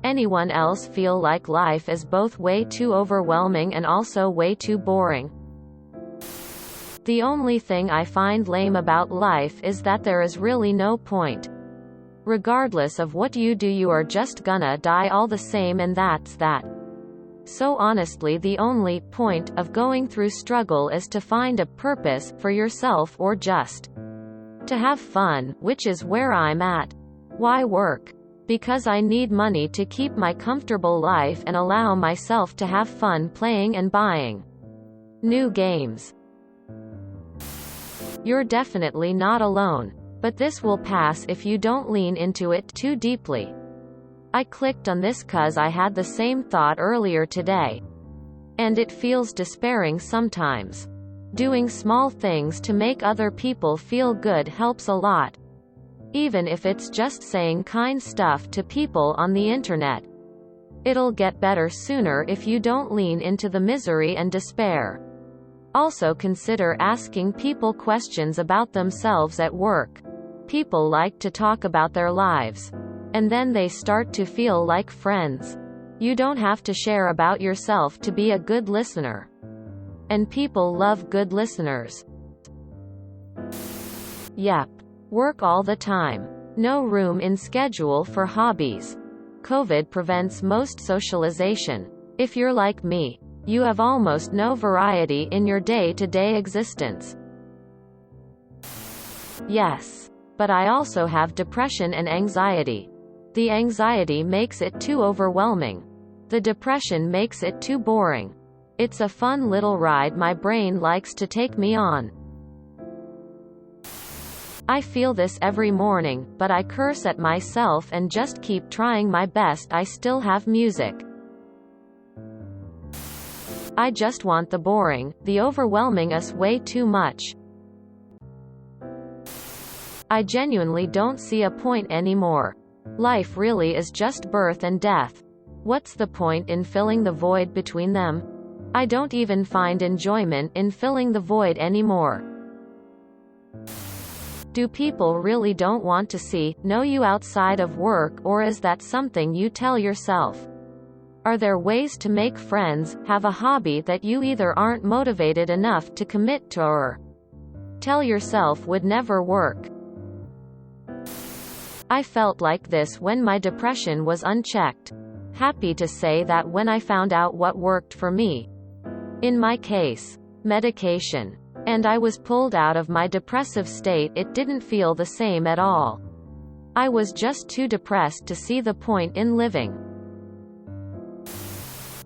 Anyone else feel like life is both way too overwhelming and also way too boring? The only thing I find lame about life is that there is really no point. Regardless of what you do, you are just gonna die all the same, and that's that. So honestly, the only point of going through struggle is to find a purpose for yourself, or just to have fun, which is where I'm at. Why work? Because I need money to keep my comfortable life and allow myself to have fun playing and buying new games. You're definitely not alone. But this will pass if you don't lean into it too deeply. I clicked on this cause I had the same thought earlier today. And it feels despairing sometimes. Doing small things to make other people feel good helps a lot. Even if it's just saying kind stuff to people on the internet. It'll get better sooner if you don't lean into the misery and despair. Also consider asking people questions about themselves at work. People like to talk about their lives. And then they start to feel like friends. You don't have to share about yourself to be a good listener. And people love good listeners. Yep. Work all the time. No room in schedule for hobbies. COVID prevents most socialization. If you're like me, you have almost no variety in your day-to-day existence. Yes. But I also have depression and anxiety. The anxiety makes it too overwhelming. The depression makes it too boring. It's a fun little ride my brain likes to take me on. I feel this every morning, but I curse at myself and just keep trying my best. I still have music. I just want the boring, the overwhelming us way too much. I genuinely don't see a point anymore. Life really is just birth and death. What's the point in filling the void between them? I don't even find enjoyment in filling the void anymore. Do people really don't want to know you outside of work, or is that something you tell yourself? Are there ways to make friends, have a hobby that you either aren't motivated enough to commit to or tell yourself would never work? I felt like this when my depression was unchecked. Happy to say that when I found out what worked for me, in my case, medication, and I was pulled out of my depressive state, it didn't feel the same at all. I was just too depressed to see the point in living.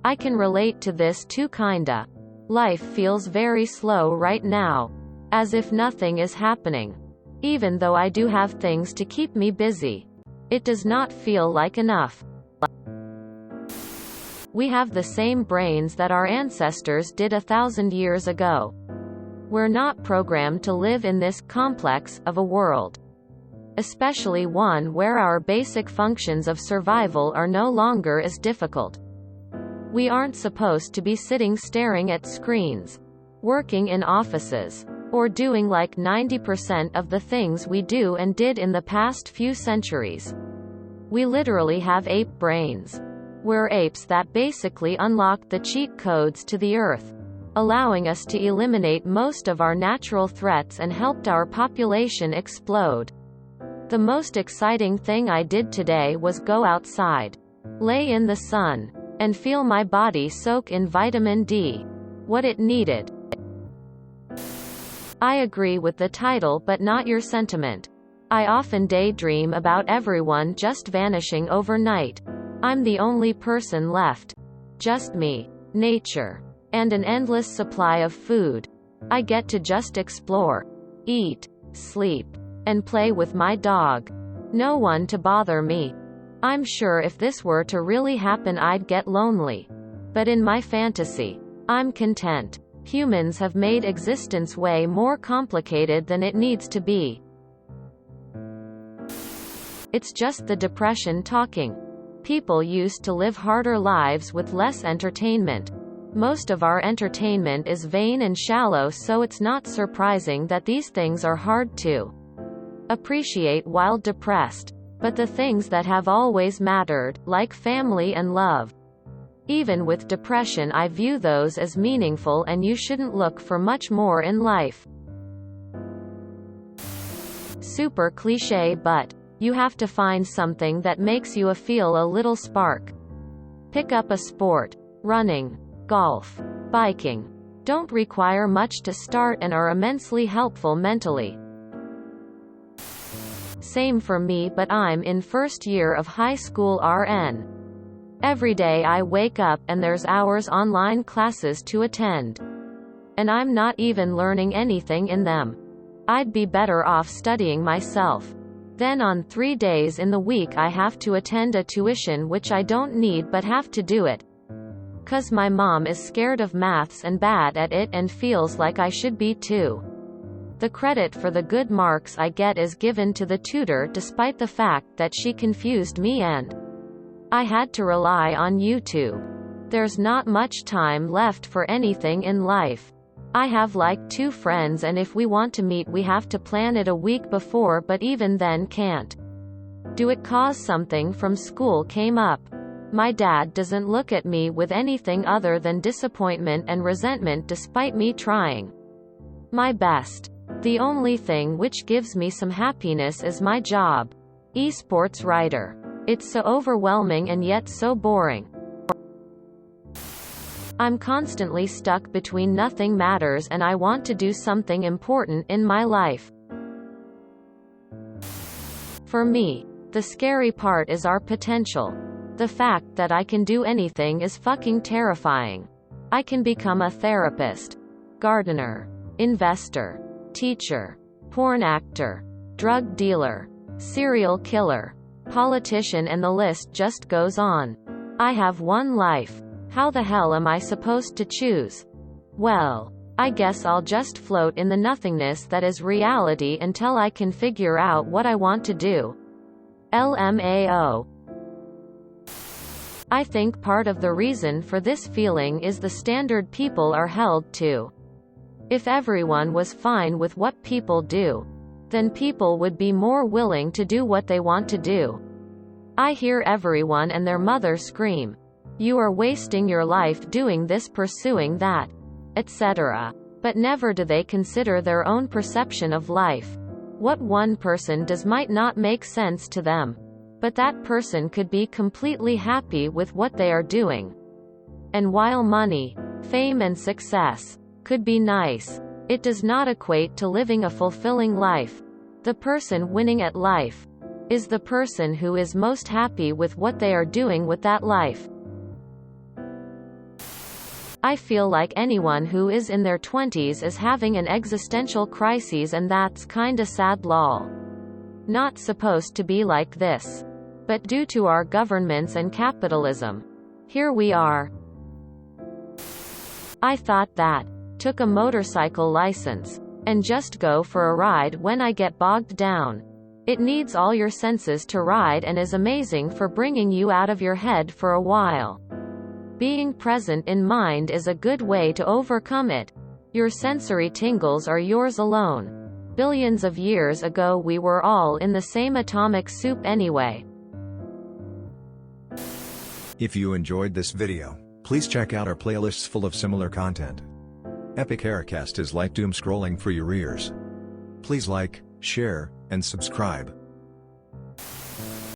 I can relate to this too kinda. Life feels very slow right now. As if nothing is happening. Even though I do have things to keep me busy. It does not feel like enough. We have the same brains that our ancestors did 1,000 years ago. We're not programmed to live in this complex of a world. Especially one where our basic functions of survival are no longer as difficult. We aren't supposed to be sitting staring at screens, working in offices, or doing like 90% of the things we do and did in the past few centuries. We literally have ape brains. We're apes that basically unlocked the cheat codes to the earth, allowing us to eliminate most of our natural threats and helped our population explode. The most exciting thing I did today was go outside, lay in the sun, and feel my body soak in vitamin D. What it needed. I agree with the title but not your sentiment. I often daydream about everyone just vanishing overnight. I'm the only person left. Just me, nature, and an endless supply of food. I get to just explore, eat, sleep, and play with my dog. No one to bother me. I'm sure if this were to really happen I'd get lonely. But in my fantasy, I'm content. Humans have made existence way more complicated than it needs to be. It's just the depression talking. People used to live harder lives with less entertainment. Most of our entertainment is vain and shallow, so it's not surprising that these things are hard to appreciate while depressed. but the things that have always mattered, like family and love. Even with depression, I view those as meaningful, and you shouldn't look for much more in life. Super cliché, but you have to find something that makes you feel a little spark. Pick up a sport. Running, golf, biking don't require much to start and are immensely helpful mentally. Same for me, but I'm in first year of high school RN. Every day I wake up and there's hours online classes to attend. And I'm not even learning anything in them. I'd be better off studying myself. Then on 3 days in the week I have to attend a tuition which I don't need but have to do it. 'Cause my mom is scared of maths and bad at it and feels like I should be too. The credit for the good marks I get is given to the tutor despite the fact that she confused me and I had to rely on YouTube. There's not much time left for anything in life. I have like 2 friends, and if we want to meet we have to plan it a week before, but even then can't do it 'cause something from school came up. My dad doesn't look at me with anything other than disappointment and resentment despite me trying my best. The only thing which gives me some happiness is my job. Esports writer. It's so overwhelming and yet so boring. I'm constantly stuck between nothing matters and I want to do something important in my life. For me, the scary part is our potential. The fact that I can do anything is fucking terrifying. I can become a therapist, gardener, investor, teacher, porn actor, drug dealer, serial killer, politician, and the list just goes on. I have one life. How the hell am I supposed to choose? Well, I guess I'll just float in the nothingness that is reality until I can figure out what I want to do. LMAO. I think part of the reason for this feeling is the standard people are held to. If everyone was fine with what people do, then people would be more willing to do what they want to do. I hear everyone and their mother scream, "You are wasting your life doing this, pursuing that," etc. But never do they consider their own perception of life. What one person does might not make sense to them, but that person could be completely happy with what they are doing. And while money, fame and success could be nice, it does not equate to living a fulfilling life. The person winning at life is the person who is most happy with what they are doing with that life. I feel like anyone who is in their 20s is having an existential crisis, and that's kinda sad, lol. Not supposed to be like this. But due to our governments and capitalism, here we are. I thought that, took a motorcycle license, and just go for a ride when I get bogged down. It needs all your senses to ride and is amazing for bringing you out of your head for a while. Being present in mind is a good way to overcome it. Your sensory tingles are yours alone. Billions of years ago we were all in the same atomic soup anyway. If you enjoyed this video, please check out our playlists full of similar content. Epic Aircast is like doom scrolling for your ears. Please like, share, and subscribe.